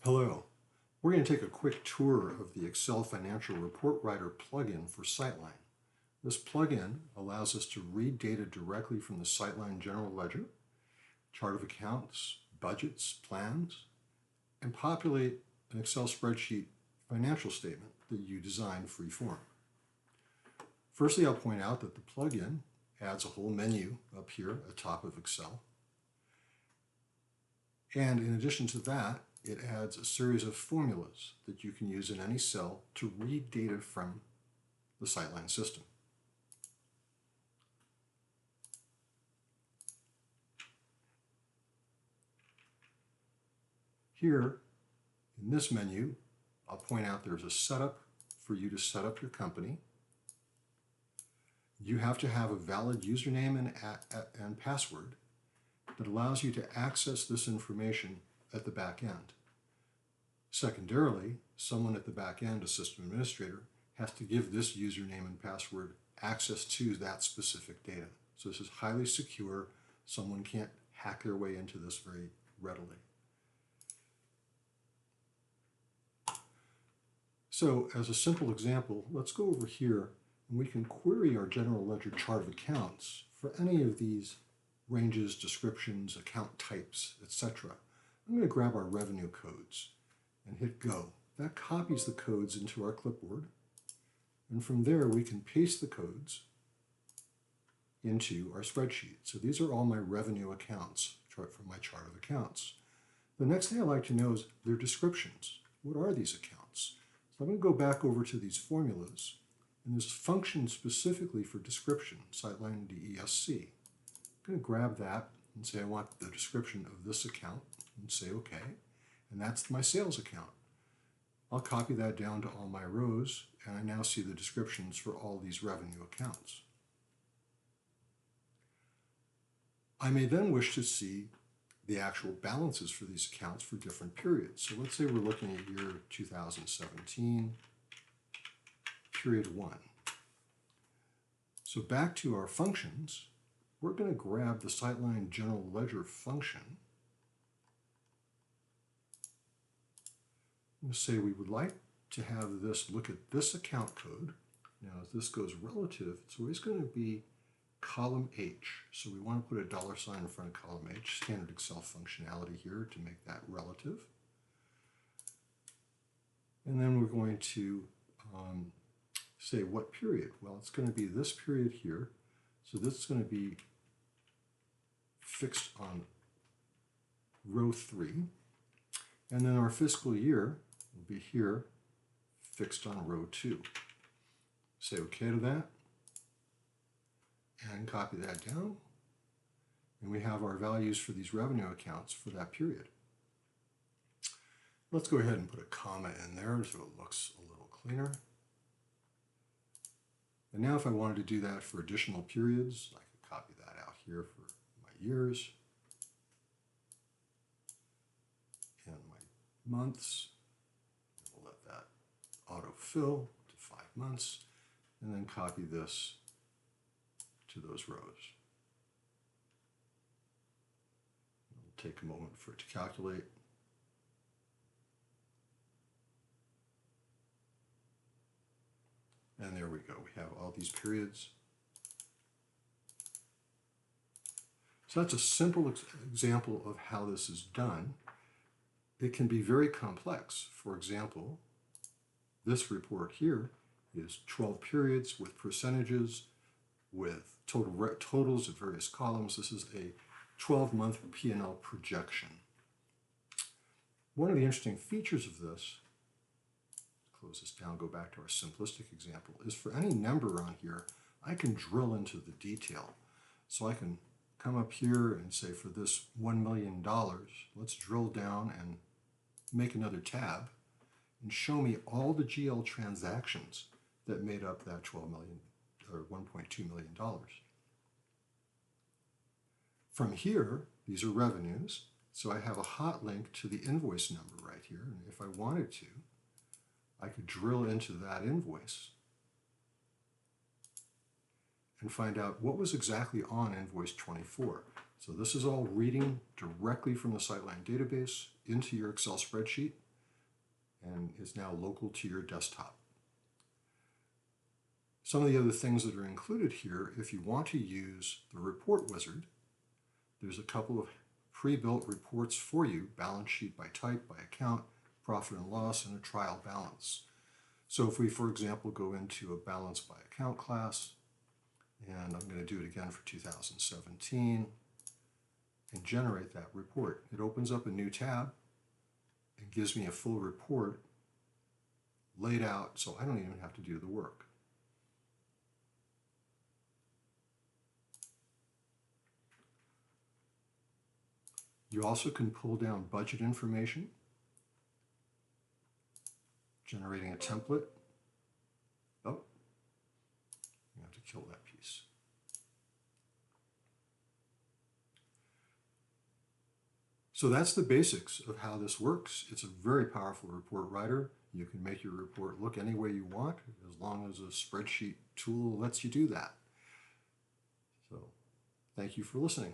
Hello. We're going to take a quick tour of the Excel Financial Report Writer plugin for SyteLine. This plugin allows us to read data directly from the SyteLine General Ledger, chart of accounts, budgets, plans, and populate an Excel spreadsheet financial statement that you design free-form. Firstly, I'll point out that the plugin adds a whole menu up here atop of Excel. And in addition to that, it adds a series of formulas that you can use in any cell to read data from the SyteLine system. Here, in this menu, I'll point out there's a setup for you to set up your company. You have to have a valid username and password that allows you to access this information at the back end. Secondarily, someone at the back end, a system administrator, has to give this username and password access to that specific data. So this is highly secure. Someone can't hack their way into this very readily. So as a simple example, let's go over here and we can query our general ledger chart of accounts for any of these ranges, descriptions, account types, etc. I'm going to grab our revenue codes and hit go. That copies the codes into our clipboard, and from there we can paste the codes into our spreadsheet. So these are all my revenue accounts from my chart of accounts. The next thing I'd like to know is their descriptions. What are these accounts? So I'm going to go back over to these formulas, and there's a function specifically for description, SyteLine DESC. I'm going to grab that and say I want the description of this account and say OK, and that's my sales account. I'll copy that down to all my rows, and I now see the descriptions for all these revenue accounts. I may then wish to see the actual balances for these accounts for different periods. So let's say we're looking at year 2017, period 1. So back to our functions, we're going to grab the SyteLine General Ledger function. I'm going to say we would like to have this look at this account code. Now as this goes relative, it's always going to be column H. So we want to put a $ in front of column H, standard Excel functionality here to make that relative. And then we're going to say what period. Well, it's going to be this period here. So this is going to be fixed on row 3. And then our fiscal year will be here, fixed on row 2. Say OK to that, and copy that down. And we have our values for these revenue accounts for that period. Let's go ahead and put a comma in there so it looks a little cleaner. And now if I wanted to do that for additional periods, I could copy that out here for my years and my months. We'll let that autofill to 5 months, and then copy this to those rows. It'll take a moment for it to calculate. And there we go. We have all these periods. So that's a simple example of how this is done. It can be very complex. For example, this report here is 12 periods with percentages, with totals of various columns. This is a 12-month P&L projection. One of the interesting features of this, close this down, go back to our simplistic example, is for any number on here, I can drill into the detail. So I can come up here and say for this $1 million, let's drill down and make another tab and show me all the GL transactions that made up that $12 million or $1.2 million. From here, these are revenues, so I have a hot link to the invoice number right here, and if I wanted to, I could drill into that invoice and find out what was exactly on invoice 24. So this is all reading directly from the SyteLine database into your Excel spreadsheet. and is now local to your desktop. Some of the other things that are included here, if you want to use the report wizard, there's a couple of pre-built reports for you: balance sheet by type, by account, profit and loss, and a trial balance. So if we, for example, go into a balance by account class, and I'm going to do it again for 2017, and generate that report, it opens up a new tab and gives me a full report laid out so I don't even have to do the work. You also can pull down budget information, generating a template. Oh, you have to kill that piece. So that's the basics of how this works. It's a very powerful report writer. You can make your report look any way you want, as long as a spreadsheet tool lets you do that. So, thank you for listening.